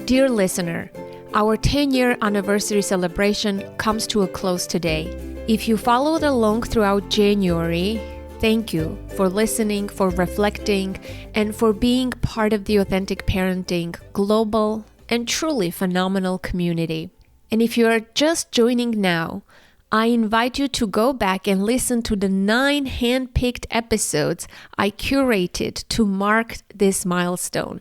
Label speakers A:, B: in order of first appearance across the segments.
A: Dear listener, our 10-year anniversary celebration comes to a close today. If you followed along throughout January, thank you for listening, for reflecting, and for being part of the Authentic Parenting global and truly phenomenal community. And if you are just joining now, I invite you to go back and listen to the 9 hand-picked episodes I curated to mark this milestone.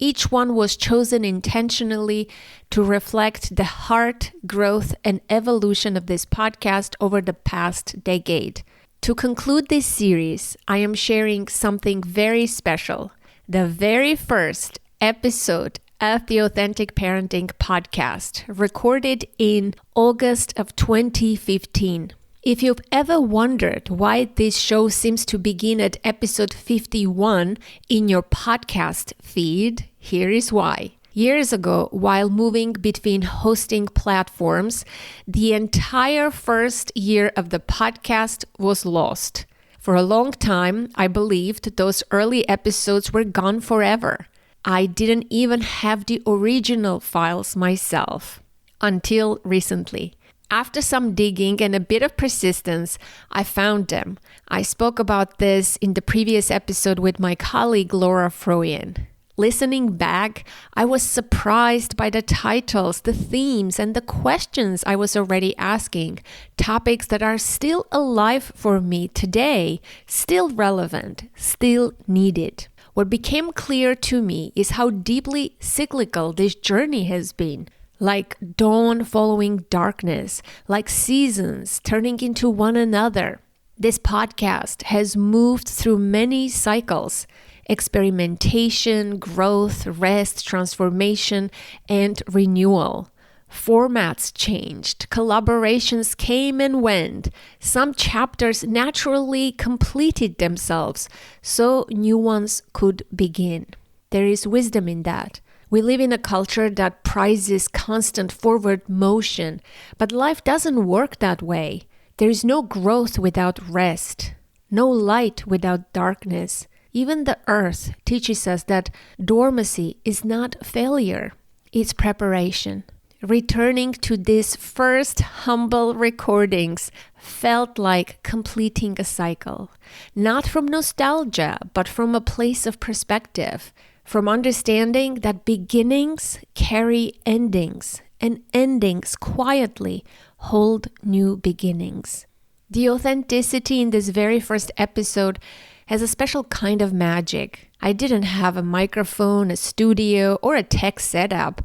A: Each one was chosen intentionally to reflect the heart, growth, and evolution of this podcast over the past decade. To conclude this series, I am sharing something very special, the very first episode of the Authentic Parenting podcast, recorded in August of 2015. If you've ever wondered why this show seems to begin at episode 51 in your podcast feed, here is why. Years ago, while moving between hosting platforms, the entire first year of the podcast was lost. For a long time, I believed those early episodes were gone forever. I didn't even have the original files myself until recently. After some digging and a bit of persistence, I found them. I spoke about this in the previous episode with my colleague Laura Froyen. Listening back, I was surprised by the titles, the themes, and the questions I was already asking. Topics that are still alive for me today, still relevant, still needed. What became clear to me is how deeply cyclical this journey has been. Like dawn following darkness, like seasons turning into one another. This podcast has moved through many cycles: experimentation, growth, rest, transformation, and renewal. Formats changed, collaborations came and went. Some chapters naturally completed themselves, so new ones could begin. There is wisdom in that. We live in a culture that prizes constant forward motion, but life doesn't work that way. There is no growth without rest, no light without darkness. Even the earth teaches us that dormancy is not failure, it's preparation. Returning to these first humble recordings felt like completing a cycle, not from nostalgia, but from a place of perspective. From understanding that beginnings carry endings, and endings quietly hold new beginnings. The authenticity in this very first episode has a special kind of magic. I didn't have a microphone, a studio, or a tech setup.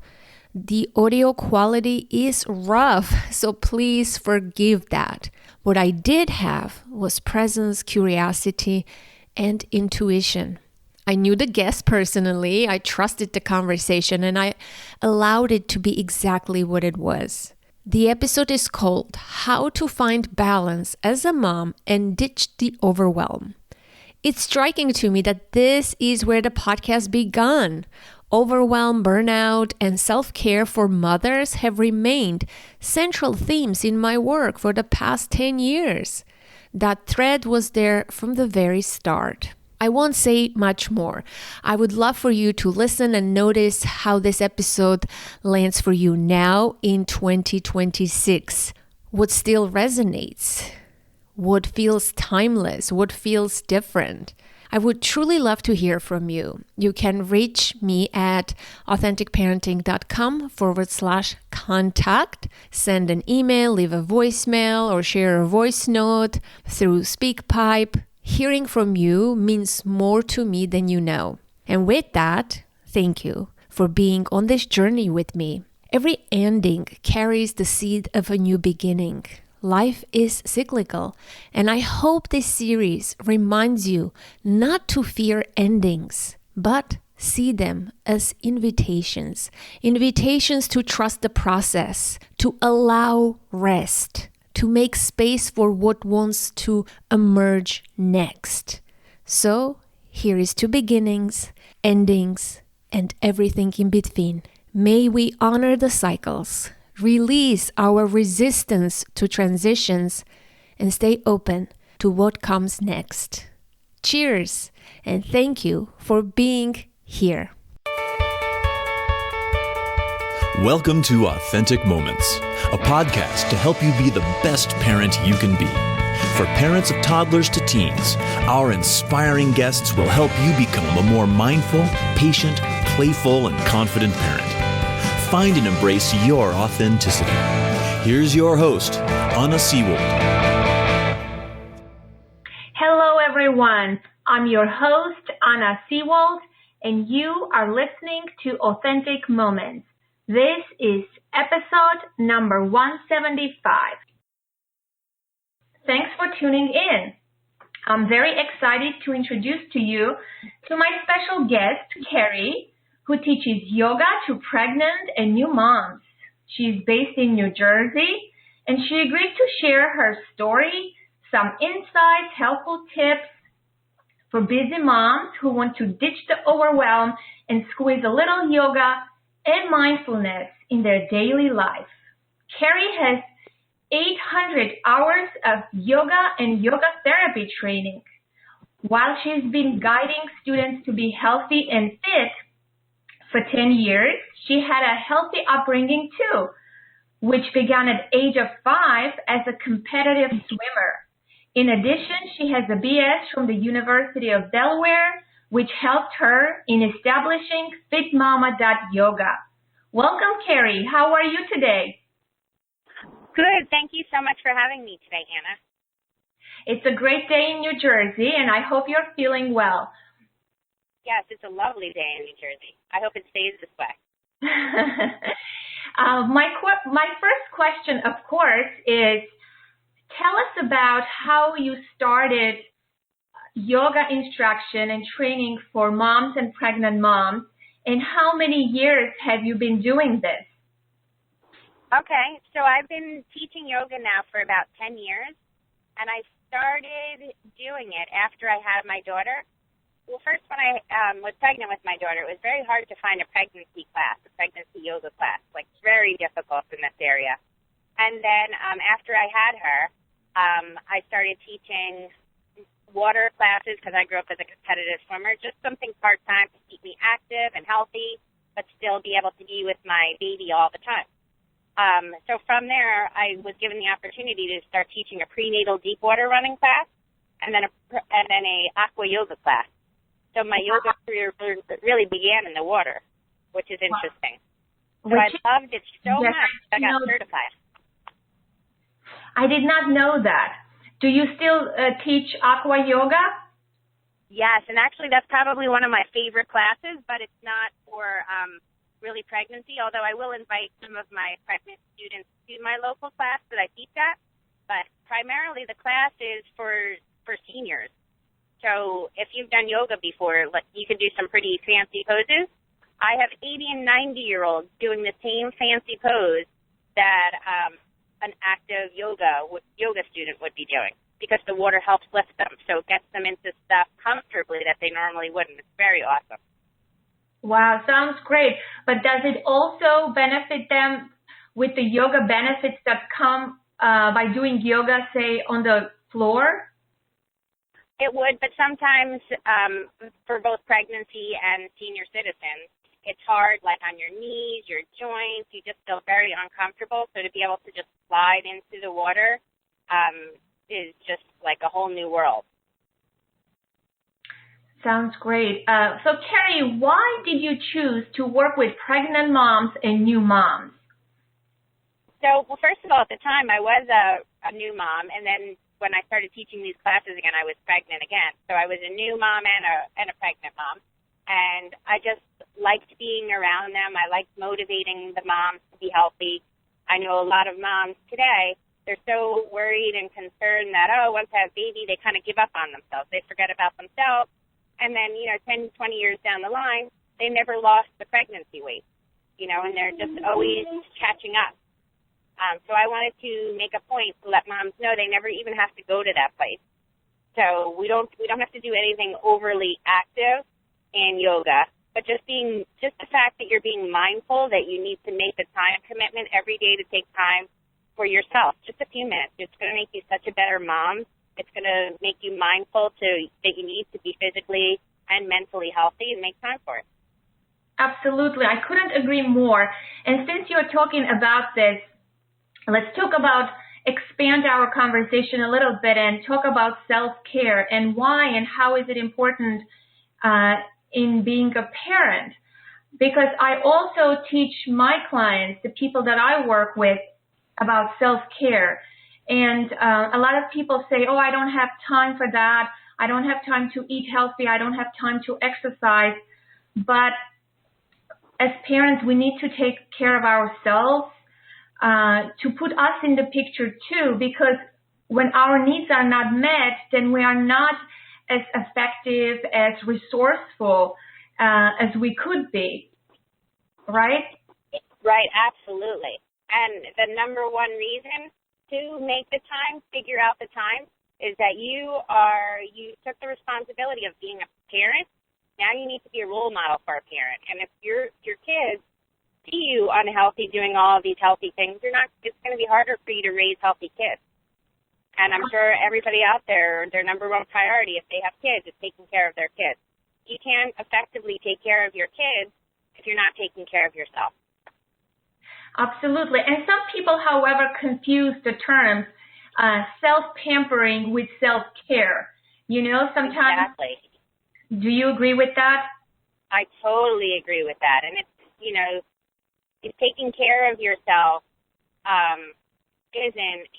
A: The audio quality is rough, so please forgive that. What I did have was presence, curiosity, and intuition. I knew the guest personally, I trusted the conversation, and I allowed it to be exactly what it was. The episode is called How to Find Balance as a Mom and Ditch the Overwhelm. It's striking to me that this is where the podcast began. Overwhelm, burnout, and self-care for mothers have remained central themes in my work for the past 10 years. That thread was there from the very start. I won't say much more. I would love for you to listen and notice how this episode lands for you now in 2026. What still resonates? What feels timeless? What feels different? I would truly love to hear from you. You can reach me at authenticparenting.com/contact. Send an email, leave a voicemail, or share a voice note through SpeakPipe. Hearing from you means more to me than you know. And with that, thank you for being on this journey with me. Every ending carries the seed of a new beginning. Life is cyclical, and I hope this series reminds you not to fear endings, but see them as invitations. Invitations to trust the process, to allow rest, to make space for what wants to emerge next. So, here is to beginnings, endings, and everything in between. May we honor the cycles, release our resistance to transitions, and stay open to what comes next. Cheers, and thank you for being here.
B: Welcome to Authentic Moments, a podcast to help you be the best parent you can be. For parents of toddlers to teens, our inspiring guests will help you become a more mindful, patient, playful, and confident parent. Find and embrace your authenticity. Here's your host, Anna Seawold.
C: Hello, everyone. I'm your host, Anna Seawold, and you are listening to Authentic Moments. This is episode number 175. Thanks for tuning in. I'm very excited to introduce to you to my special guest, Carrie, who teaches yoga to pregnant and new moms. She's based in New Jersey, and she agreed to share her story, some insights, helpful tips for busy moms who want to ditch the overwhelm and squeeze a little yoga and mindfulness in their daily life. Carrie has 800 hours of yoga and yoga therapy training. While she's been guiding students to be healthy and fit for 10 years, she had a healthy upbringing too, which began at the age of 5 as a competitive swimmer. In addition, she has a BS from the University of Delaware, which helped her in establishing FitMama.yoga. Welcome, Carrie. How are you today?
D: Good. Thank you so much for having me today, Anna.
C: It's a great day in New Jersey, and I hope you're feeling well.
D: Yes, it's a lovely day in New Jersey. I hope it stays this way.
C: My first question, of course, is tell us about how you started yoga instruction and training for moms and pregnant moms, and how many years have you been doing this?
D: Okay, so I've been teaching yoga now for about 10 years, and I started doing it after I had my daughter. Well, first, when I was pregnant with my daughter, it was very hard to find a pregnancy class, a pregnancy yoga class, like very difficult in this area. And then after I had her, I started teaching water classes because I grew up as a competitive swimmer, just something part-time to keep me active and healthy, but still be able to be with my baby all the time. So from there, I was given the opportunity to start teaching a prenatal deep water running class and then a aqua yoga class. So my yoga career really began in the water, which is interesting. So I loved it so much I got certified.
C: I did not know that. Do you still teach aqua yoga?
D: Yes, and actually that's probably one of my favorite classes, but it's not for really pregnancy, although I will invite some of my pregnant students to my local class that I teach at. But primarily the class is for seniors. So if you've done yoga before, you can do some pretty fancy poses. I have 80 and 90-year-olds doing the same fancy pose that an active yoga student would be doing because the water helps lift them. So it gets them into stuff comfortably that they normally wouldn't. It's very awesome.
C: Wow, sounds great. But does it also benefit them with the yoga benefits that come by doing yoga, say, on the floor?
D: It would, but sometimes for both pregnancy and senior citizens, it's hard, like on your knees, your joints, you just feel very uncomfortable. So to be able to just slide into the water is just like a whole new world.
C: Sounds great. So, Carrie, why did you choose to work with pregnant moms and new moms?
D: So, well, first of all, at the time, I was a new mom, and then when I started teaching these classes again, I was pregnant again. So I was a new mom and a pregnant mom, and I just liked being around them. I liked motivating the moms to be healthy. I know a lot of moms today, they're so worried and concerned that, once they have a baby, they kind of give up on themselves. They forget about themselves. And then, 10, 20 years down the line, they never lost the pregnancy weight, and they're just always catching up. So I wanted to make a point to let moms know they never even have to go to that place. So we don't have to do anything overly active in yoga, but just the fact that you're being mindful that you need to make the time commitment every day to take time for yourself, just a few minutes. It's going to make you such a better mom It's going to make you mindful that you need to be physically and mentally healthy and make time for it.
C: Absolutely. I couldn't agree more. And since you're talking about this, let's expand our conversation a little bit and talk about self-care and why and how is it important in being a parent. Because I also teach my clients, the people that I work with, about self-care. And a lot of people say, oh, I don't have time for that. I don't have time to eat healthy. I don't have time to exercise. But as parents, we need to take care of ourselves, to put us in the picture too, because when our needs are not met, then we are not as effective, as resourceful as we could be, right?
D: Right, absolutely. And the number one reason to make the time, figure out the time, is that you took the responsibility of being a parent. Now you need to be a role model for a parent. And if your kids see you unhealthy doing all of these healthy things, it's going to be harder for you to raise healthy kids. And I'm sure everybody out there, their number one priority if they have kids is taking care of their kids. You can't effectively take care of your kids if you're not taking care of yourself.
C: Absolutely. And some people, however, confuse the terms self-pampering with self-care. You know, sometimes.
D: Exactly.
C: Do you agree with that?
D: I totally agree with that. And it's, taking care of yourself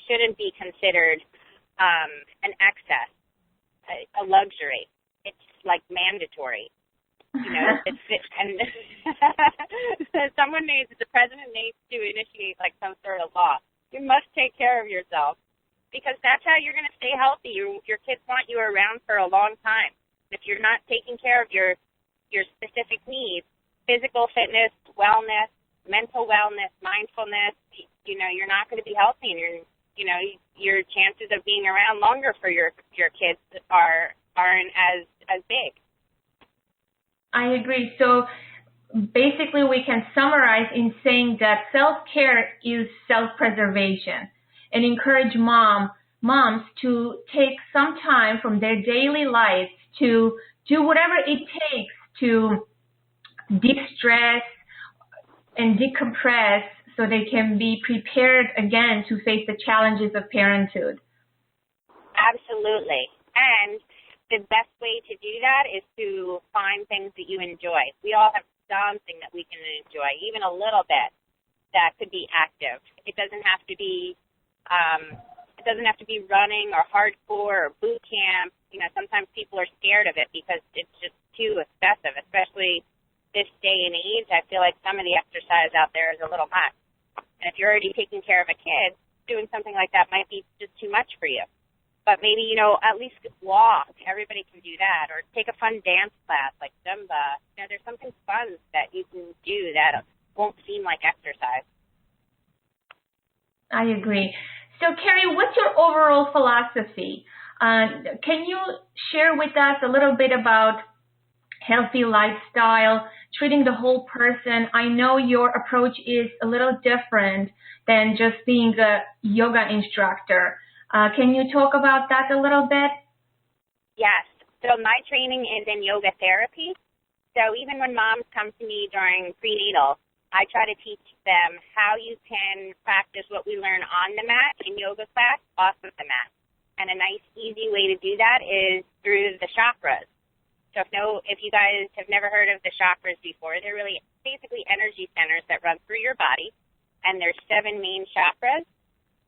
D: shouldn't be considered an excess, a luxury. It's like mandatory. And the president needs to initiate like some sort of law. You must take care of yourself because that's how you're going to stay healthy. Your kids want you around for a long time. If you're not taking care of your specific needs, physical fitness, wellness, mental wellness, mindfulness, you're not going to be healthy, and your chances of being around longer for your kids aren't as big.
C: I agree. So basically we can summarize in saying that self-care is self-preservation, and encourage moms to take some time from their daily lives to do whatever it takes to de-stress and decompress so they can be prepared again to face the challenges of parenthood.
D: Absolutely. And the best way to do that is to find things that you enjoy. We all have something that we can enjoy, even a little bit, that could be active. It doesn't have to be running or hardcore or boot camp. Sometimes people are scared of it because it's just too excessive, especially this day and age. I feel like some of the exercise out there is a little much. And if you're already taking care of a kid, doing something like that might be just too much for you. But maybe, at least walk. Everybody can do that. Or take a fun dance class like Zumba. There's something fun that you can do that won't seem like exercise.
C: I agree. So, Carrie, what's your overall philosophy? Can you share with us a little bit about healthy lifestyle, treating the whole person? I know your approach is a little different than just being a yoga instructor. Can you talk about that a little bit?
D: Yes. So my training is in yoga therapy. So even when moms come to me during prenatal, I try to teach them how you can practice what we learn on the mat in yoga class off of the mat. And a nice, easy way to do that is through the chakras. So if you guys have never heard of the chakras before, they're really basically energy centers that run through your body. And there's 7 main chakras.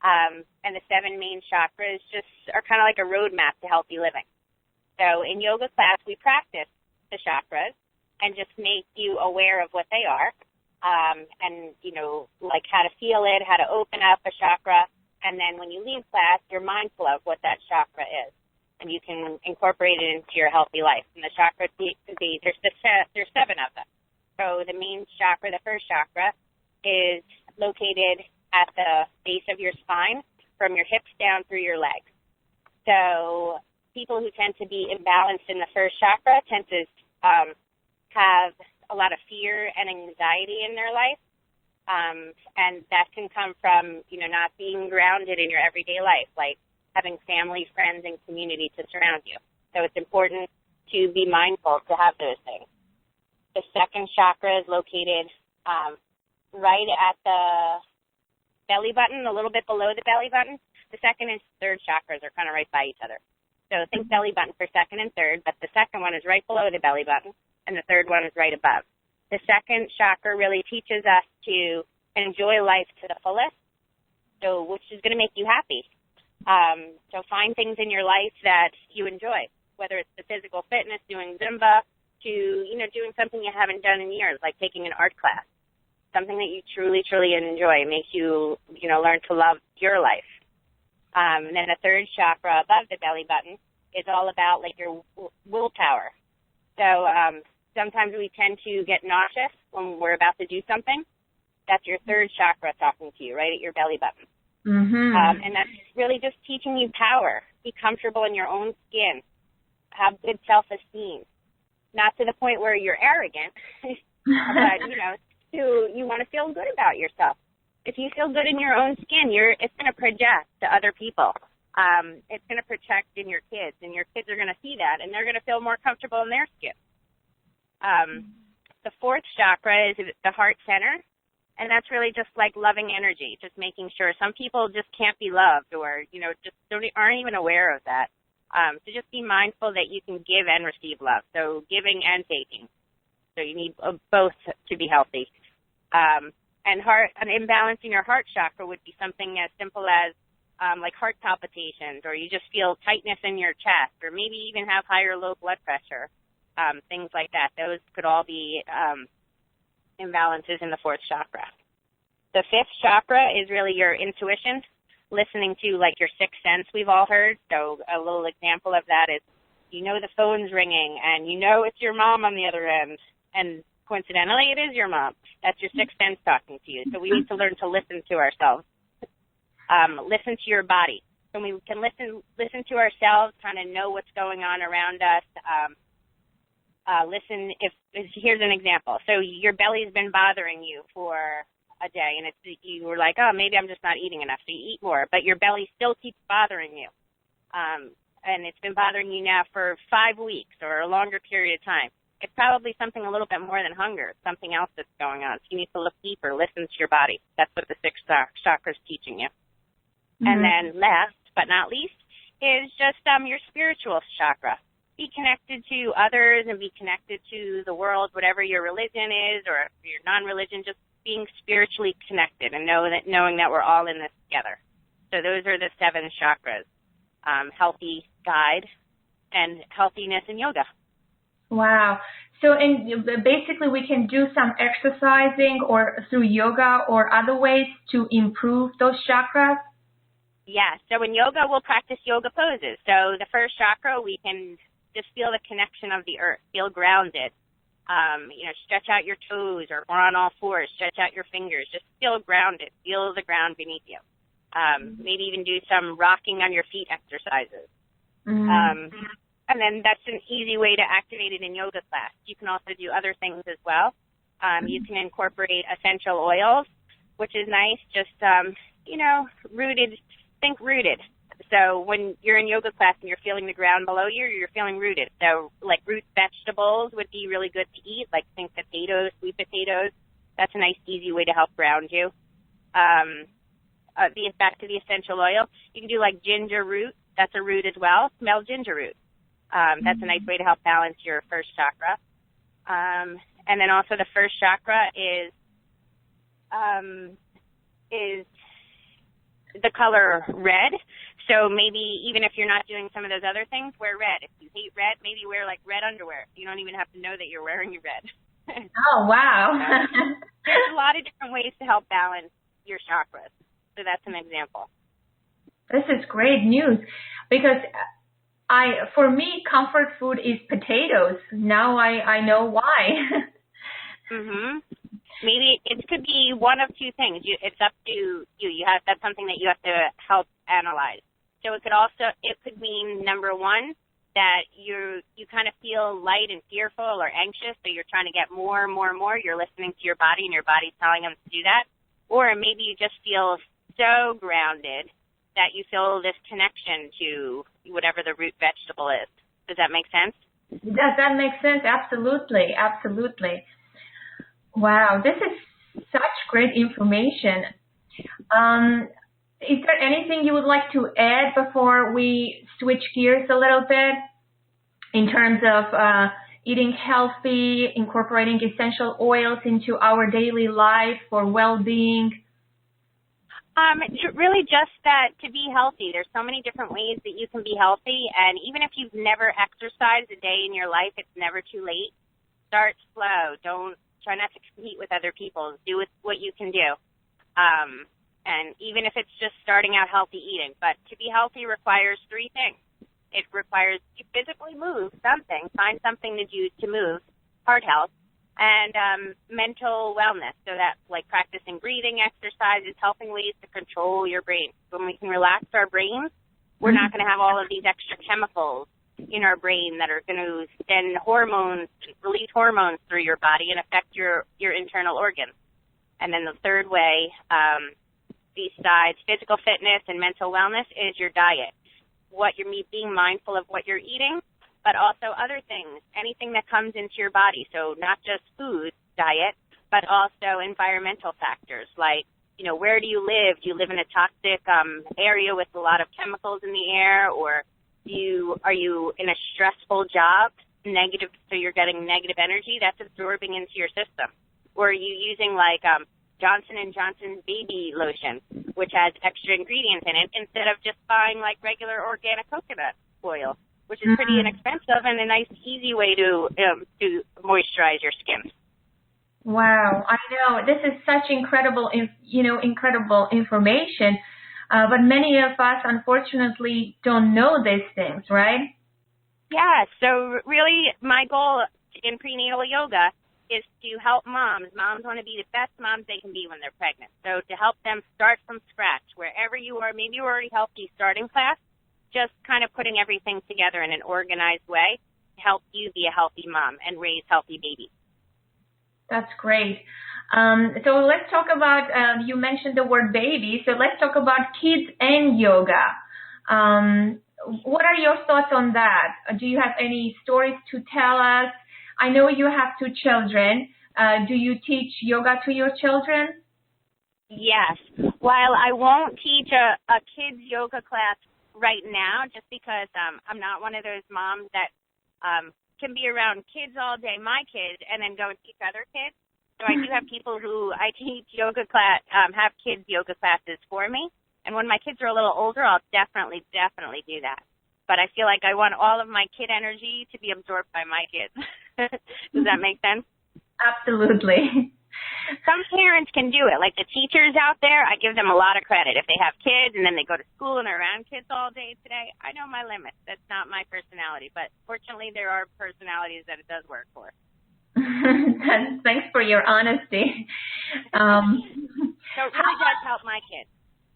D: And the 7 main chakras just are kind of like a roadmap to healthy living. So in yoga class, we practice the chakras and just make you aware of what they are. And, like how to feel it, how to open up a chakra. And then when you leave class, you're mindful of what that chakra is. And you can incorporate it into your healthy life. And the chakras there's 7 of them. So the main chakra, the first chakra, is located at the base of your spine from your hips down through your legs. So people who tend to be imbalanced in the first chakra tend to have a lot of fear and anxiety in their life. And that can come from, not being grounded in your everyday life, like having family, friends, and community to surround you. So it's important to be mindful to have those things. The second chakra is located right at the belly button, a little bit below the belly button. The second and third chakras are kind of right by each other. So think belly button for second and third, but the second one is right below the belly button, and the third one is right above. The second chakra really teaches us to enjoy life to the fullest, so which is going to make you happy. So find things in your life that you enjoy, whether it's the physical fitness, doing Zumba, to, doing something you haven't done in years, like taking an art class. Something that you truly, truly enjoy makes you, learn to love your life. And then the third chakra above the belly button is all about, like, your willpower. So sometimes we tend to get nauseous when we're about to do something. That's your third chakra talking to you, right at your belly button.
C: Mm-hmm.
D: And that's really just teaching you power. Be comfortable in your own skin. Have good self-esteem. Not to the point where you're arrogant, but, you want to feel good about yourself. If you feel good in your own skin, it's going to project to other people. It's going to project in your kids, and your kids are going to see that, and they're going to feel more comfortable in their skin. The fourth chakra is the heart center, and that's really just like loving energy, just making sure. Some people just can't be loved, or aren't even aware of that. So just be mindful that you can give and receive love. So giving and taking. So you need both to be healthy. And imbalancing your heart chakra would be something as simple as like heart palpitations, or you just feel tightness in your chest, or maybe even have high or low blood pressure, things like that. Those could all be imbalances in the fourth chakra. The fifth chakra is really your intuition, listening to, like, your sixth sense we've all heard. So a little example of that is, the phone's ringing, and it's your mom on the other end, and coincidentally, it is your mom. That's your sixth sense talking to you. So we need to learn to listen to ourselves. Listen to your body. So we can listen to ourselves, kind of know what's going on around us. Listen, here's an example. So your belly's been bothering you for a day, and you were like, oh, maybe I'm just not eating enough, so you eat more. But your belly still keeps bothering you. And it's been bothering you now for 5 weeks or a longer period of time. It's probably something a little bit more than hunger, something else that's going on. So you need to look deeper, listen to your body. That's what the sixth chakra is teaching you. Mm-hmm. And then last but not least is just your spiritual chakra. Be connected to others and be connected to the world, whatever your religion is, or your non-religion, just being spiritually connected and knowing that we're all in this together. So those are the 7 chakras, healthy guide and healthiness in yoga. Wow.
C: So basically we can do some exercising or through yoga or other ways to improve those chakras?
D: Yeah. So in yoga, we'll practice yoga poses. So the first chakra, we can just feel the connection of the earth, feel grounded. Stretch out your toes or on all fours, stretch out your fingers. Just feel grounded. Feel the ground beneath you. Maybe even do some rocking on your feet exercises. Mm-hmm. And then that's an easy way to activate it in yoga class. You can also do other things as well. You can incorporate essential oils, which is nice. Just, rooted. Think rooted. So when you're in yoga class and you're feeling the ground below you, you're feeling rooted. So like root vegetables would be really good to eat, like think potatoes, sweet potatoes. That's a nice, easy way to help ground you. Back to the essential oil. You can do like ginger root. That's a root as well. Smell ginger root. That's a nice way to help balance your first chakra. And then also the first chakra is the color red. So maybe even if you're not doing some of those other things, wear red. If you hate red, maybe wear like red underwear. You don't even have to know that you're wearing your red.
C: Oh, wow.
D: There's a lot of different ways to help balance your chakras. So that's an example.
C: This is great news because for me, comfort food is potatoes. Now I know why.
D: Mhm. Maybe it could be one of two things. It's up to you. That's something that you have to help analyze. So it could mean, number one, that you kind of feel light and fearful or anxious, so you're trying to get more and more and more. You're listening to your body, and your body's telling them to do that. Or maybe you just feel so grounded that you feel this connection to whatever the root vegetable is. Does that make sense?
C: That makes sense. Absolutely. Absolutely. Wow. This is such great information. Is there anything you would like to add before we switch gears a little bit in terms of eating healthy, incorporating essential oils into our daily life for well-being?
D: Really just that to be healthy. There's so many different ways that you can be healthy, and even if you've never exercised a day in your life, it's never too late. Start slow. Don't try not to compete with other people. Do what you can do. And even if it's just starting out healthy eating. But to be healthy requires three things. It requires you physically move something, find something to do to move, heart health, and mental wellness. So that's like practicing breathing exercises, helping ways to control your brain. When we can relax our brains, we're not going to have all of these extra chemicals in our brain that are going to send hormones, release hormones through your body and affect your internal organs. And then the third way, besides physical fitness and mental wellness, is your diet. What you're being mindful of what you're eating, but also other things, anything that comes into your body. So not just food, diet, but also environmental factors like, where do you live? Do you live in a toxic area with a lot of chemicals in the air, or are you in a stressful job, negative, so you're getting negative energy that's absorbing into your system? Or are you using like Johnson & Johnson's baby lotion, which has extra ingredients in it, instead of just buying like regular organic coconut oil, which is pretty inexpensive and a nice, easy way to moisturize your skin.
C: Wow, I know this is such incredible information, but many of us unfortunately don't know these things, right?
D: Yeah. So really, my goal in prenatal yoga is to help moms. Moms want to be the best moms they can be when they're pregnant. So to help them start from scratch, wherever you are, maybe you're already healthy starting class, just kind of putting everything together in an organized way to help you be a healthy mom and raise healthy babies.
C: That's great. So let's talk about, you mentioned the word baby, so let's talk about kids and yoga. What are your thoughts on that? Do you have any stories to tell us? I know you have 2 children. Do you teach yoga to your children?
D: Yes. While I won't teach a kids yoga class right now, just because I'm not one of those moms that can be around kids all day, my kids, and then go and teach other kids. So I do have people who I teach yoga class, have kids yoga classes for me. And when my kids are a little older, I'll definitely do that. But I feel like I want all of my kid energy to be absorbed by my kids. Does that make sense?
C: Absolutely.
D: Some parents can do it. Like the teachers out there, I give them a lot of credit. If they have kids and then they go to school and are around kids all day today, I know my limits. That's not my personality. But fortunately, there are personalities that it does work for.
C: Thanks for your honesty.
D: So it really does help my kids.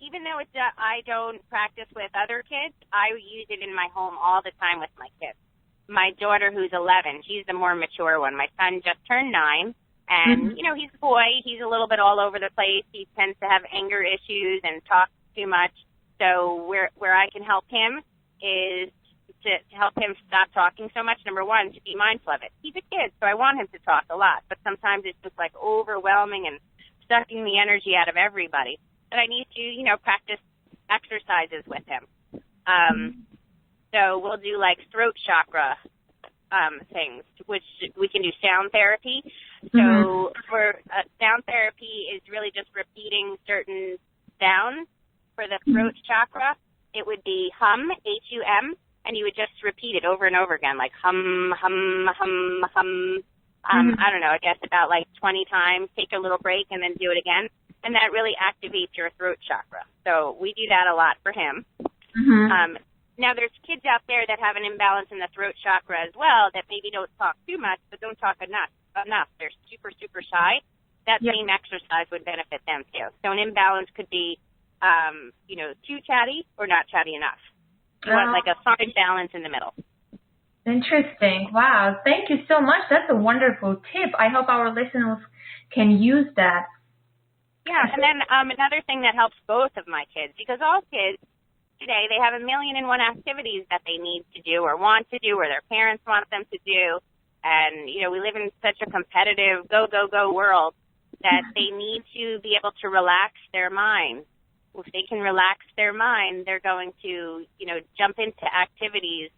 D: Even though I don't practice with other kids, I use it in my home all the time with my kids. My daughter, who's 11, she's the more mature one. My son just turned 9, and, he's a boy. He's a little bit all over the place. He tends to have anger issues and talk too much. So where I can help him is to help him stop talking so much. Number one, to be mindful of it. He's a kid, so I want him to talk a lot, but sometimes it's just like overwhelming and sucking the energy out of everybody. But I need to, practice exercises with him. So we'll do like throat chakra things, which we can do sound therapy. So for sound therapy is really just repeating certain sounds. For the throat chakra, it would be hum, H-U-M, and you would just repeat it over and over again, like hum, hum, hum, hum. I don't know, I guess about like 20 times. Take a little break and then do it again. And that really activates your throat chakra. So we do that a lot for him. Now, there's kids out there that have an imbalance in the throat chakra as well that maybe don't talk too much, but don't talk enough. They're super, super shy. That same exercise would benefit them, too. So an imbalance could be, too chatty or not chatty enough. You want like a fine balance in the middle.
C: Interesting. Wow. Thank you so much. That's a wonderful tip. I hope our listeners can use that.
D: Yeah, and then another thing that helps both of my kids, because all kids today, they have 1,000,001 activities that they need to do or want to do or their parents want them to do. And, you know, we live in such a competitive go, go, go world that they need to be able to relax their mind. If they can relax their mind, they're going to, you know, jump into activities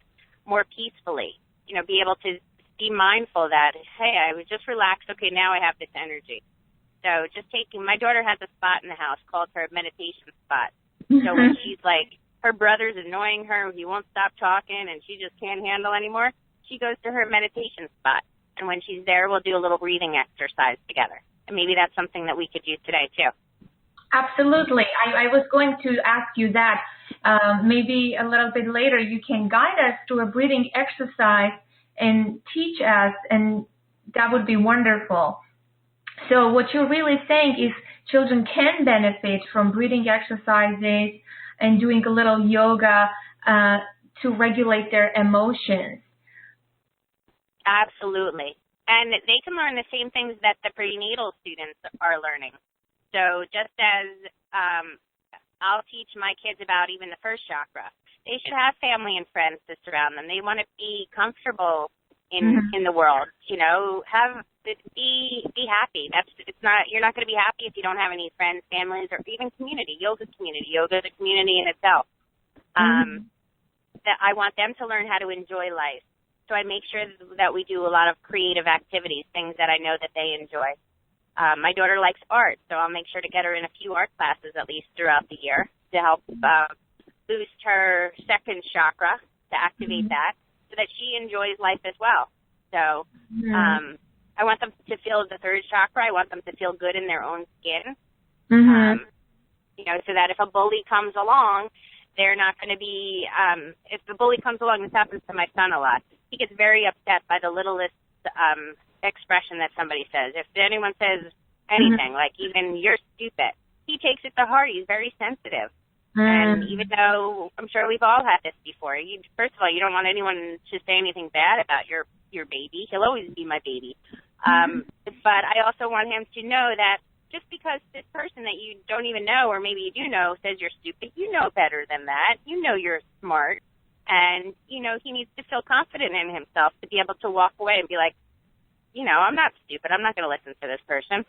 D: more peacefully, you know, be able to be mindful that, hey, I was just relaxed. Okay, now I have this energy. So just my daughter has a spot in the house called her meditation spot. So when she's like, her brother's annoying her, he won't stop talking, and she just can't handle anymore, she goes to her meditation spot. And when she's there, we'll do a little breathing exercise together. And maybe that's something that we could use today, too.
C: Absolutely. I was going to ask you that. Maybe a little bit later you can guide us to a breathing exercise and teach us, and that would be wonderful. So what you're really saying is children can benefit from breathing exercises and doing a little yoga to regulate their emotions.
D: Absolutely. And they can learn the same things that the prenatal students are learning. So just as I'll teach my kids about even the first chakra, they should have family and friends to surround them. They want to be comfortable in the world, you know, be happy. You're not going to be happy if you don't have any friends, families, or even community. Yoga is a community in itself. That I want them to learn how to enjoy life. So I make sure that we do a lot of creative activities, things that I know that they enjoy. My daughter likes art, so I'll make sure to get her in a few art classes at least throughout the year to help boost her second chakra, to activate that, so that she enjoys life as well. So I want them to feel the third chakra. I want them to feel good in their own skin, you know, so that if a bully comes along, they're not going to be, if the bully comes along, this happens to my son a lot, he gets very upset by the littlest expression that somebody says. If anyone says anything, like even you're stupid, he takes it to heart. He's very sensitive. And even though I'm sure we've all had this before, first of all, you don't want anyone to say anything bad about your baby. He'll always be my baby. But I also want him to know that just because this person that you don't even know, or maybe you do know, says you're stupid, you know better than that. You know you're smart. And, you know, he needs to feel confident in himself to be able to walk away and be like, you know, I'm not stupid. I'm not going to listen to this person.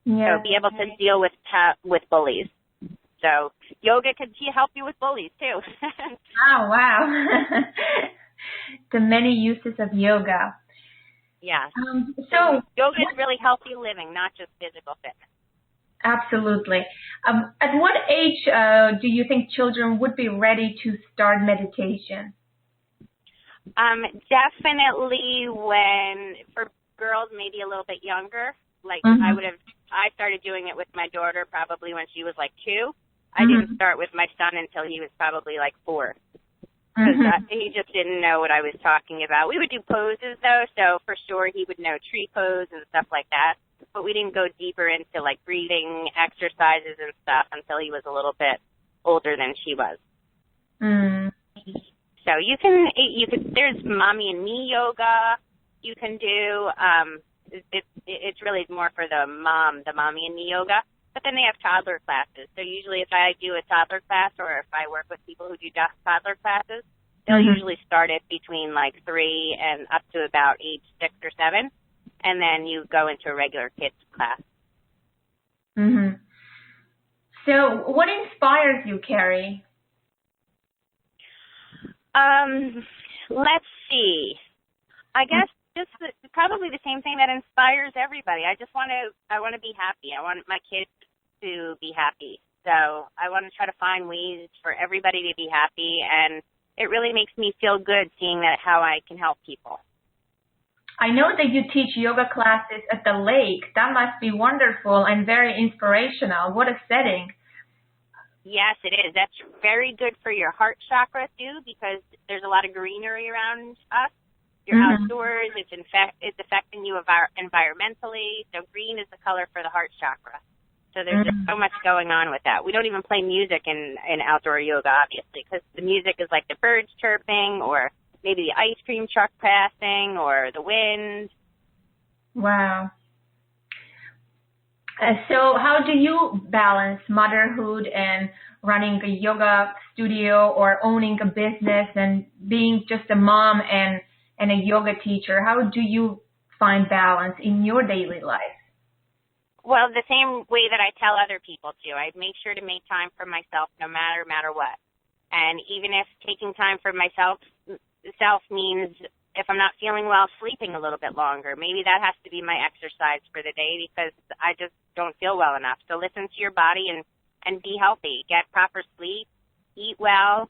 C: Yeah.
D: So be able to deal with bullies. So yoga can help you with bullies, too.
C: Oh, wow. The many uses of yoga.
D: Yeah.
C: So
D: yoga is really healthy living, not just physical fitness. Absolutely.
C: At what age do you think children would be ready to start meditation?
D: Definitely for girls, maybe a little bit younger. Like I started doing it with my daughter probably when she was like 2. I didn't start with my son until he was probably like 4. Because he just didn't know what I was talking about. We would do poses, though, so for sure he would know tree pose and stuff like that. But we didn't go deeper into, like, breathing exercises and stuff until he was a little bit older than she was. So you can there's mommy and me yoga you can do. It's really more for the mommy and me yoga. But then they have toddler classes. So usually if I do a toddler class or if I work with people who do toddler classes, they'll usually start it between like 3 and up to about age 6 or 7. And then you go into a regular kids class.
C: So what inspires you, Carrie?
D: Let's see. I guess just probably the same thing that inspires everybody. I want to be happy. I want my kids to be happy. So I want to try to find ways for everybody to be happy, and it really makes me feel good seeing how I can help people.
C: I know that you teach yoga classes at the lake. That must be wonderful and very inspirational. What a setting.
D: Yes, it is. That's very good for your heart chakra, too, because there's a lot of greenery around us. You're outdoors. It's affecting you environmentally. So green is the color for the heart chakra. So there's just so much going on with that. We don't even play music in outdoor yoga, obviously, because the music is like the birds chirping or maybe the ice cream truck passing or the wind.
C: Wow. So how do you balance motherhood and running a yoga studio or owning a business and being just a mom and a yoga teacher? How do you find balance in your daily life?
D: Well, the same way that I tell other people to. I make sure to make time for myself no matter what. And even if taking time for myself means if I'm not feeling well, sleeping a little bit longer, maybe that has to be my exercise for the day because I just don't feel well enough. So listen to your body and be healthy. Get proper sleep, eat well,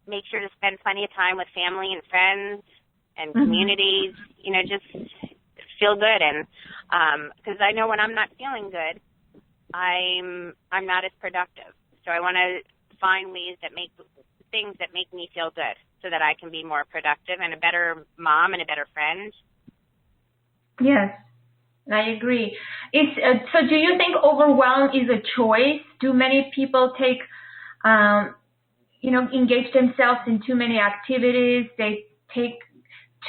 D: make sure to spend plenty of time with family and friends and communities, just feel good. And because I know when I'm not feeling good, I'm not as productive. So I want to find ways that make things that make me feel good so that I can be more productive and a better mom and a better friend. Yes,
C: I agree. So do you think overwhelm is a choice? Do many people engage themselves in too many activities? They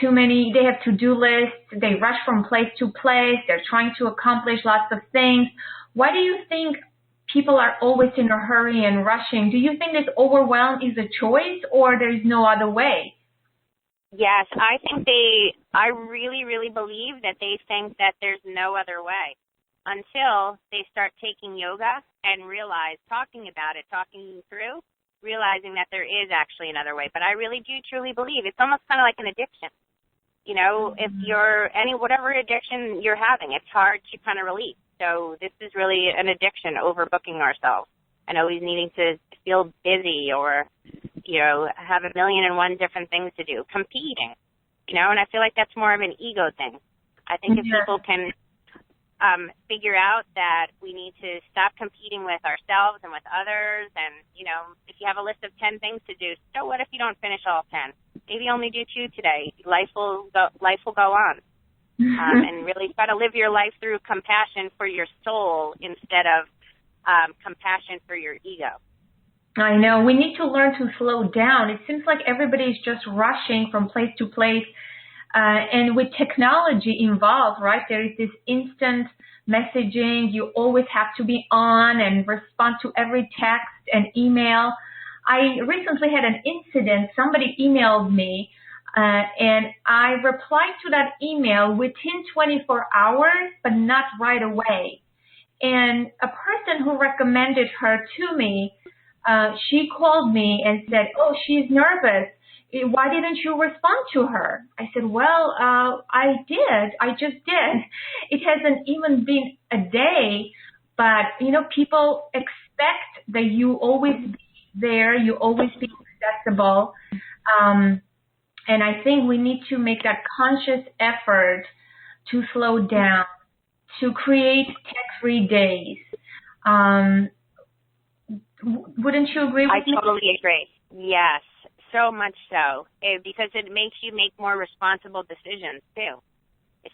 C: have to-do lists. They rush from place to place. They're trying to accomplish lots of things. Why do you think people are always in a hurry and rushing? Do you think this overwhelm is a choice or there's no other way?
D: Yes, I really, really believe that they think that there's no other way until they start taking yoga and talking through, realizing that there is actually another way. But I really do truly believe it's almost kind of like an addiction. If you're whatever addiction you're having, it's hard to kind of release. So this is really an addiction, overbooking ourselves and always needing to feel busy or, have a million and one different things to do, competing, and I feel like that's more of an ego thing. I think if people can figure out that we need to stop competing with ourselves and with others and, if you have a list of 10 things to do, so what if you don't finish all 10? Maybe only do 2 today. Life will go on. And really try to live your life through compassion for your soul instead of compassion for your ego.
C: I know. We need to learn to slow down. It seems like everybody's just rushing from place to place. And with technology involved, right, there is this instant messaging. You always have to be on and respond to every text and email. I recently had an incident. Somebody emailed me. And I replied to that email within 24 hours, but not right away. And a person who recommended her to me, she called me and said, "Oh, she's nervous. Why didn't you respond to her?" I said, "Well, I did. I just did. It hasn't even been a day, but, people expect that you always be there, you always be accessible. And I think we need to make that conscious effort to slow down, to create tech-free days. Wouldn't you agree with me?
D: I totally agree. Yes, so much so, because it makes you make more responsible decisions, too.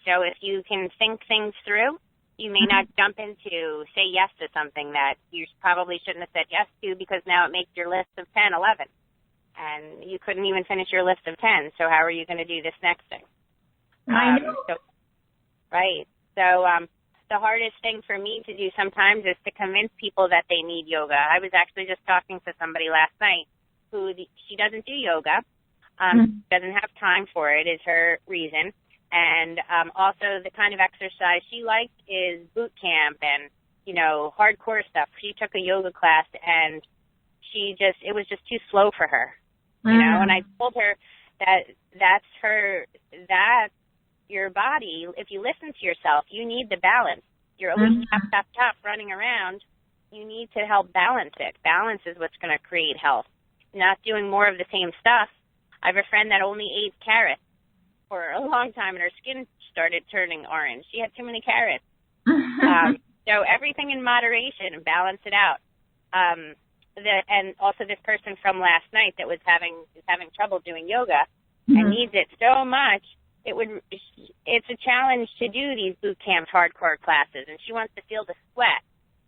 D: So if you can think things through, you may not jump into say yes to something that you probably shouldn't have said yes to because now it makes your list of 10, 11. And you couldn't even finish your list of 10, so how are you going to do this next thing?
C: I know.
D: Right. So the hardest thing for me to do sometimes is to convince people that they need yoga. I was actually just talking to somebody last night who she doesn't do yoga, doesn't have time for it is her reason. And also the kind of exercise she likes is boot camp and, hardcore stuff. She took a yoga class and it was just too slow for her. And I told her that's your body. If you listen to yourself, you need the balance. You're always top running around. You need to help balance it. Balance is what's going to create health. Not doing more of the same stuff. I have a friend that only ate carrots for a long time and her skin started turning orange. She had too many carrots. So everything in moderation and balance it out. And also this person from last night that was having trouble doing yoga and needs it so much, it's a challenge to do these boot camp hardcore classes, and she wants to feel the sweat.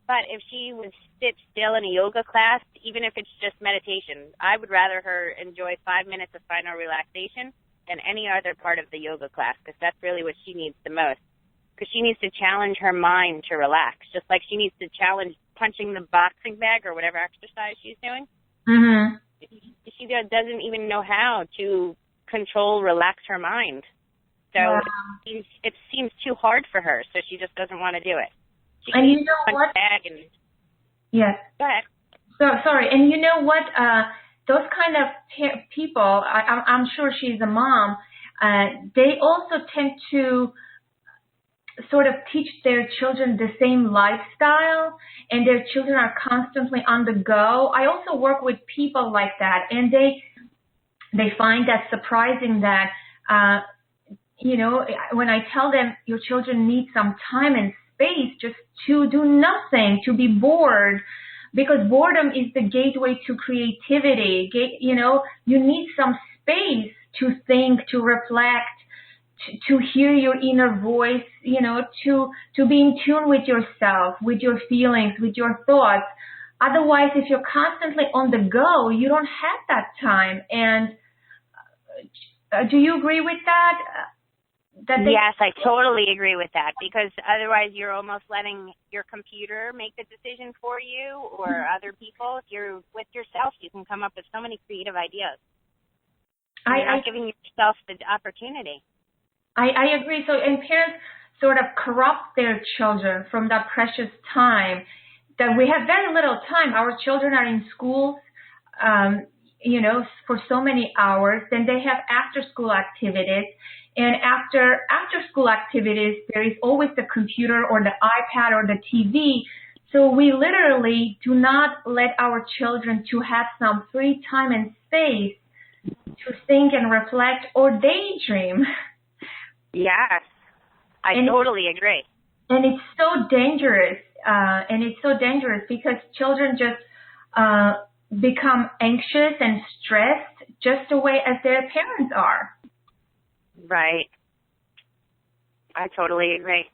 D: But if she would sit still in a yoga class, even if it's just meditation, I would rather her enjoy 5 minutes of final relaxation than any other part of the yoga class, because that's really what she needs the most. Because she needs to challenge her mind to relax, just like she needs to challenge punching the boxing bag or whatever exercise she's doing.
C: Mhm.
D: She doesn't even know how to relax her mind. So
C: Wow.
D: it seems too hard for her, so she just doesn't want to do it. She
C: And you know what?
D: Bag and,
C: Yes.
D: go ahead.
C: So sorry. And you know what? Those kind of people, I'm sure she's a mom. They also tend to sort of teach their children the same lifestyle, and their children are constantly on the go. I also work with people like that, and they find that surprising that, when I tell them your children need some time and space just to do nothing, to be bored, because boredom is the gateway to creativity. You need some space to think, to reflect, to hear your inner voice, to be in tune with yourself, with your feelings, with your thoughts. Otherwise, if you're constantly on the go, you don't have that time. And do you agree with that?
D: Yes, I totally agree with that, because otherwise you're almost letting your computer make the decision for you, or other people. If you're with yourself, you can come up with so many creative ideas. You're not giving yourself the opportunity.
C: I agree. So, and parents sort of corrupt their children from that precious time that we have very little time. Our children are in schools, for so many hours. Then they have after-school activities. And after school activities, there is always the computer or the iPad or the TV. So we literally do not let our children to have some free time and space to think and reflect or daydream.
D: Yes, I totally agree.
C: And it's so dangerous. Because children just become anxious and stressed just the way as their parents are.
D: Right. I totally agree.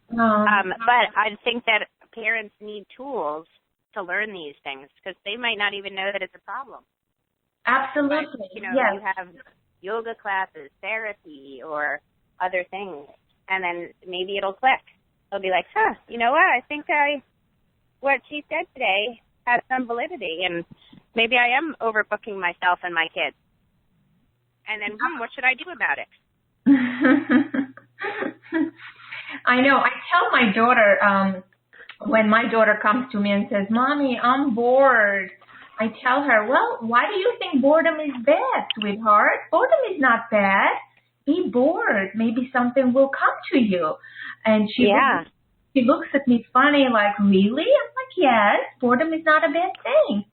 D: But I think that parents need tools to learn these things, because they might not even know that it's a problem.
C: Absolutely.
D: But,
C: yes.
D: You have yoga classes, therapy, or other things, and then maybe it'll click. They'll be like, you know what? I think what she said today has some validity, and maybe I am overbooking myself and my kids. And then, what should I do about it?
C: I know. I tell my daughter, when my daughter comes to me and says, "Mommy, I'm bored," I tell her, "Well, why do you think boredom is bad, sweetheart? Boredom is not bad. Be bored. Maybe something will come to you." And she looks at me funny, like, "Really?" I'm like, "Yes, boredom is not a bad thing."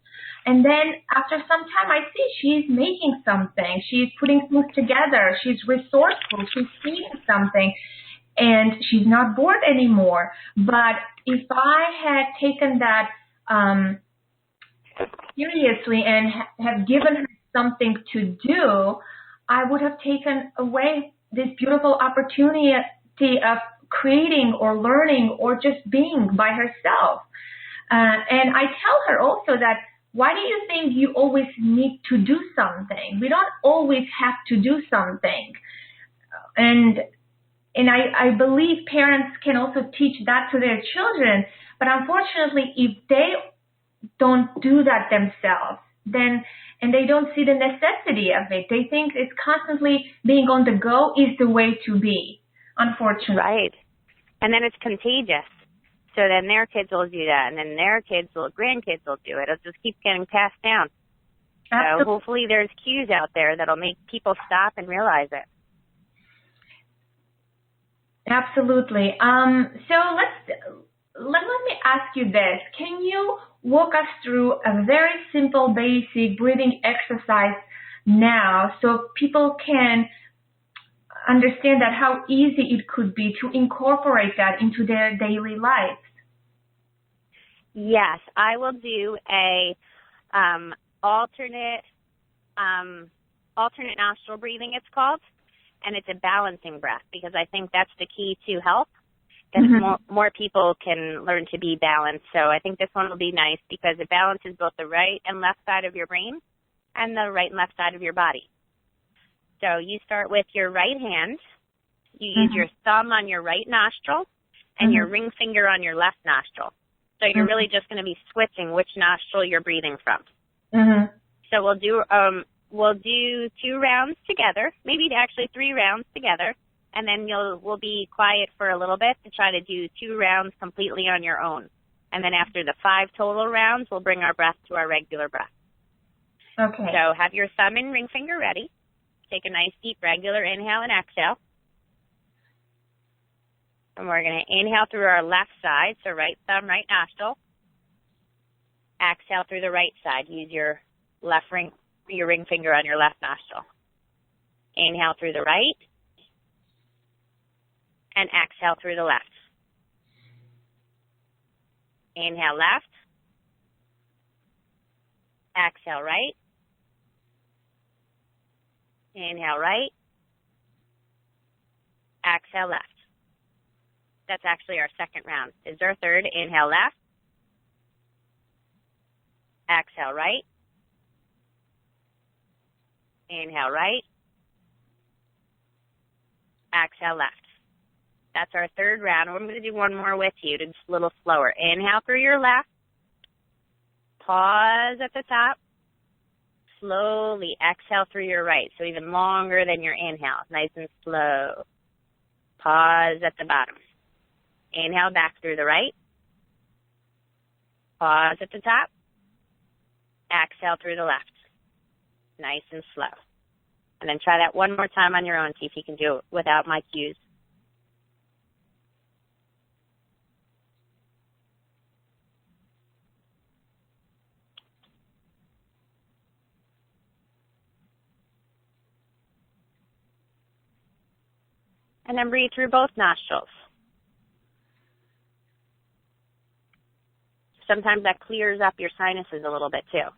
C: And then after some time, I see she's making something. She's putting things together. She's resourceful. She's seeing something. And she's not bored anymore. But if I had taken that seriously and have given her something to do, I would have taken away this beautiful opportunity of creating or learning or just being by herself. And I tell her also that, why do you think you always need to do something? We don't always have to do something. And I believe parents can also teach that to their children. But unfortunately, if they don't do that themselves, and they don't see the necessity of it, they think it's constantly being on the go is the way to be, unfortunately.
D: Right. And then it's contagious. So then their kids will do that, and then their grandkids will do it. It'll just keep getting passed down.
C: Absolutely.
D: So hopefully there's cues out there that'll make people stop and realize it.
C: Absolutely. So let me ask you this. Can you walk us through a very simple, basic breathing exercise now so people can understand that how easy it could be to incorporate that into their daily lives?
D: Yes, I will do a alternate nostril breathing, it's called, and it's a balancing breath, because I think that's the key to health, that more people can learn to be balanced. So I think this one will be nice because it balances both the right and left side of your brain and the right and left side of your body. So you start with your right hand. You use your thumb on your right nostril and your ring finger on your left nostril. So you're really just going to be switching which nostril you're breathing from.
C: Mm-hmm.
D: So we'll do 2 rounds together, maybe actually 3 rounds together, and then we'll be quiet for a little bit to try to do 2 rounds completely on your own. And then after the 5 total rounds, we'll bring our breath to our regular breath.
C: Okay.
D: So have your thumb and ring finger ready. Take a nice deep regular inhale and exhale. And we're going to inhale through our left side, so right thumb, right nostril. Exhale through the right side. Use your ring finger on your left nostril. Inhale through the right. And exhale through the left. Inhale left. Exhale right. Inhale right. Exhale left. That's actually our second round. Is our third. Inhale left. Exhale right. Inhale right. Exhale left. That's our third round. I'm going to do one more with you, just a little slower. Inhale through your left. Pause at the top. Slowly exhale through your right, so even longer than your inhale. Nice and slow. Pause at the bottom. Inhale back through the right. Pause at the top. Exhale through the left. Nice and slow. And then try that one more time on your own. See if you can do it without my cues. And then breathe through both nostrils. Sometimes that clears up your sinuses a little bit too.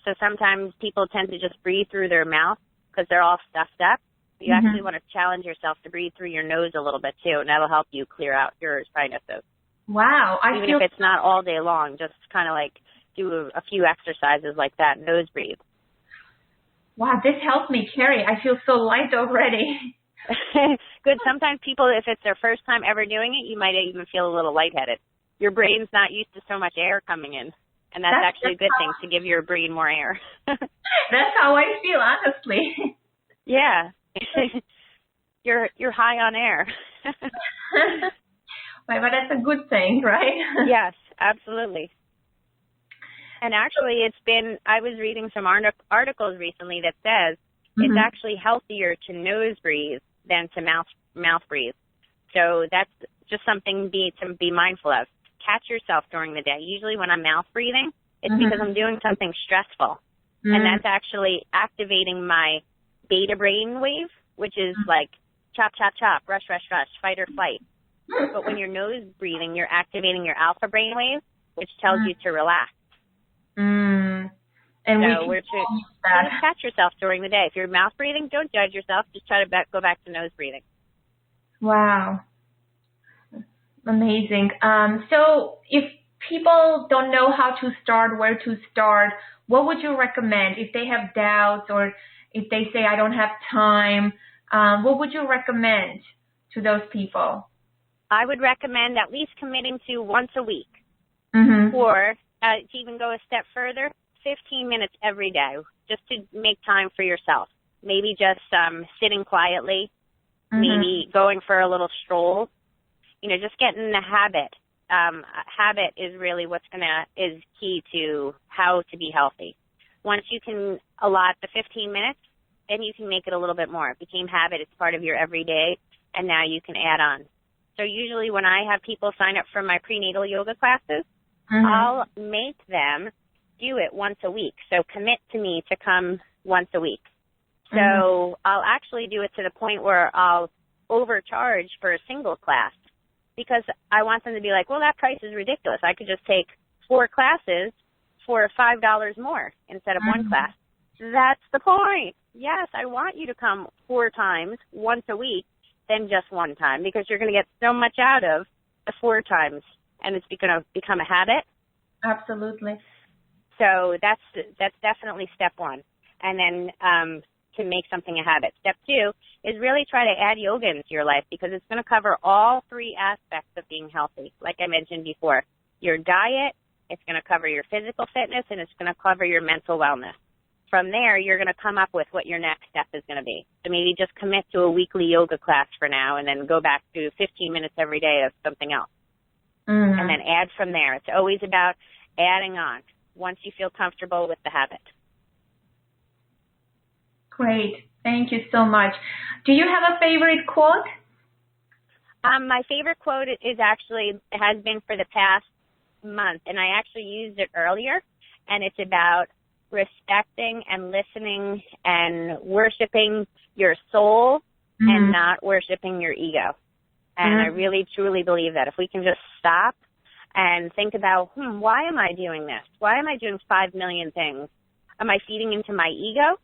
D: So sometimes people tend to just breathe through their mouth because they're all stuffed up. But you actually want to challenge yourself to breathe through your nose a little bit too, and that'll help you clear out your sinuses.
C: Wow.
D: Even if it's not all day long, just kind of like do a few exercises like that, nose breathe.
C: Wow, this helped me, Carrie. I feel so light already.
D: Good. Sometimes people, if it's their first time ever doing it, you might even feel a little lightheaded. Your brain's not used to so much air coming in, and that's actually a good thing to give your brain more air.
C: That's how I feel, honestly.
D: Yeah. You're high on air.
C: But that's a good thing, right?
D: Yes, absolutely. And actually, I was reading some articles recently that says it's actually healthier to nose breathe than to mouth breathe. So that's just something to be mindful of. Catch yourself during the day. Usually when I'm mouth breathing, it's because I'm doing something stressful. And that's actually activating my beta brain wave, which is like chop, chop, chop, rush, rush, rush, fight or flight. But when you're nose breathing, you're activating your alpha brain wave, which tells you to relax.
C: And
D: so just catch yourself during the day. If you're mouth breathing, don't judge yourself. Just try to go back to nose breathing.
C: Wow. Amazing. So if people don't know how to start, where to start, what would you recommend if they have doubts or if they say, I don't have time? What would you recommend to those people?
D: I would recommend at least committing to once a week, or to even go a step further, 15 minutes every day, just to make time for yourself. Maybe just sitting quietly, maybe going for a little stroll. Just getting in the habit. Habit is really is key to how to be healthy. Once you can allot the 15 minutes, then you can make it a little bit more. It became habit. It's part of your everyday, and now you can add on. So usually when I have people sign up for my prenatal yoga classes, I'll make them do it once a week. So commit to me to come once a week. So I'll actually do it to the point where I'll overcharge for a single class, because I want them to be like, well, that price is ridiculous. I could just take 4 classes for $5 more instead of 1 class. That's the point. Yes, I want you to come 4 times once a week than just 1 time, because you're going to get so much out of the 4 times, and it's going to become a habit.
C: Absolutely.
D: So that's definitely step 1. And then to make something a habit. Step 2 is really try to add yoga into your life, because it's going to cover all 3 aspects of being healthy. Like I mentioned before, your diet, it's going to cover your physical fitness, and it's going to cover your mental wellness. From there, you're going to come up with what your next step is going to be. So maybe just commit to a weekly yoga class for now and then go back to 15 minutes every day of something else. Mm-hmm. And then add from there. It's always about adding on once you feel comfortable with the habit.
C: Great. Thank you so much. Do you have a favorite quote?
D: My favorite quote has been for the past month, and I actually used it earlier, and it's about respecting and listening and worshiping your soul and not worshiping your ego. And I really, truly believe that if we can just stop and think about, why am I doing this? Why am I doing 5 million things? Am I feeding into my ego?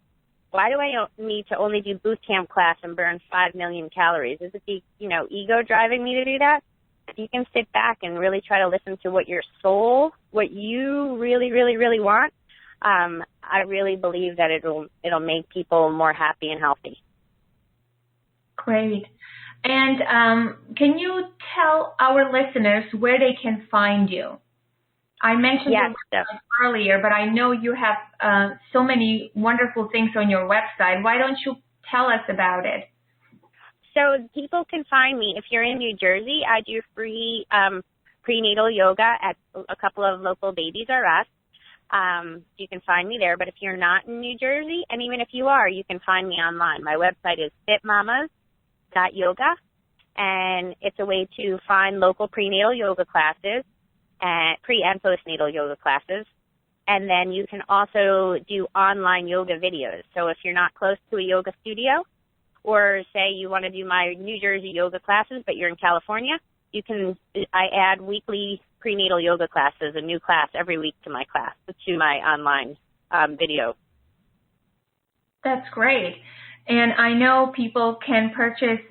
D: Why do I need to only do boot camp class and burn 5 million calories? Is it the, ego driving me to do that? If you can sit back and really try to listen to what your soul, what you really, really, really want, I really believe that it'll make people more happy and healthy.
C: Great. And can you tell our listeners where they can find you? I mentioned it earlier, but I know you have so many wonderful things on your website. Why don't you tell us about it?
D: So people can find me. If you're in New Jersey, I do free prenatal yoga at a couple of local Babies R Us. You can find me there. But if you're not in New Jersey, and even if you are, you can find me online. My website is fitmamas.yoga, and it's a way to find local prenatal yoga classes, and pre- and postnatal yoga classes. And then you can also do online yoga videos. So if you're not close to a yoga studio, or say you want to do my New Jersey yoga classes, but you're in California, I add weekly prenatal yoga classes, a new class every week to my online video.
C: That's great. And I know people can purchase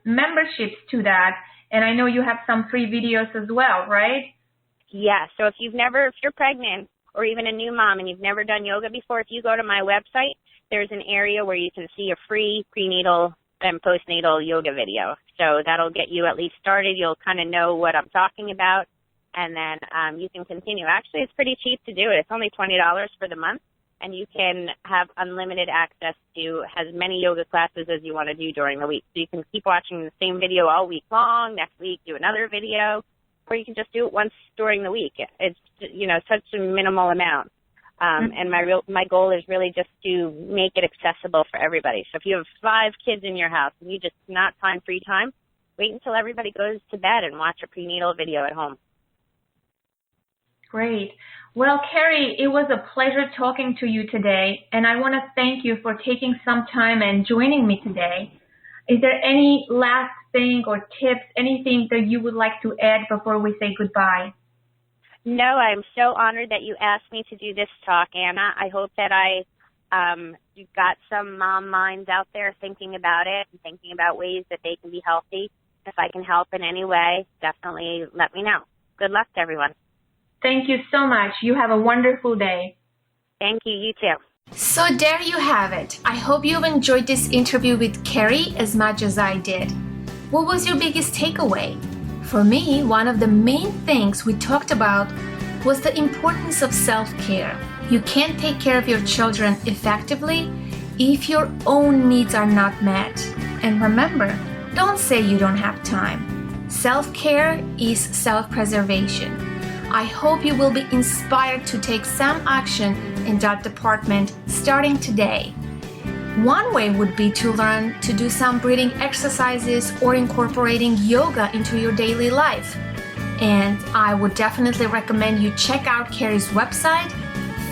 C: memberships to that. And I know you have some free videos as well, right?
D: Yeah. So if you're pregnant or even a new mom and you've never done yoga before, if you go to my website, there's an area where you can see a free prenatal and postnatal yoga video. So that'll get you at least started. You'll kind of know what I'm talking about, and then you can continue. Actually, it's pretty cheap to do it. It's only $20 for the month, and you can have unlimited access to as many yoga classes as you want to do during the week. So you can keep watching the same video all week long. Next week, do another video, or you can just do it once during the week. It's, such a minimal amount. And my goal is really just to make it accessible for everybody. So if you have 5 kids in your house and you just not find free time, wait until everybody goes to bed and watch a prenatal video at home.
C: Great. Well, Carrie, it was a pleasure talking to you today, and I want to thank you for taking some time and joining me today. Is there any last thing or tips, anything that you would like to add before we say goodbye?
D: No, I'm so honored that you asked me to do this talk, Anna. I hope that I got some mom minds out there thinking about it and thinking about ways that they can be healthy. If I can help in any way, definitely let me know. Good luck to everyone.
C: Thank you so much. You have a wonderful day.
D: Thank you. You too.
A: So there you have it. I hope you've enjoyed this interview with Carrie as much as I did. What was your biggest takeaway? For me, one of the main things we talked about was the importance of self-care. You can't take care of your children effectively if your own needs are not met. And remember, don't say you don't have time. Self-care is self-preservation. I hope you will be inspired to take some action in that department starting today. One way would be to learn to do some breathing exercises or incorporating yoga into your daily life. And I would definitely recommend you check out Carrie's website,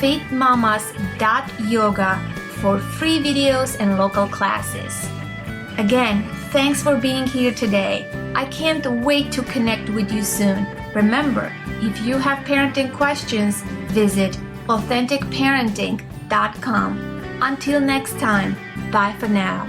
A: fitmamas.yoga, for free videos and local classes. Again, thanks for being here today. I can't wait to connect with you soon. Remember, if you have parenting questions, visit authenticparenting.com. Until next time, bye for now.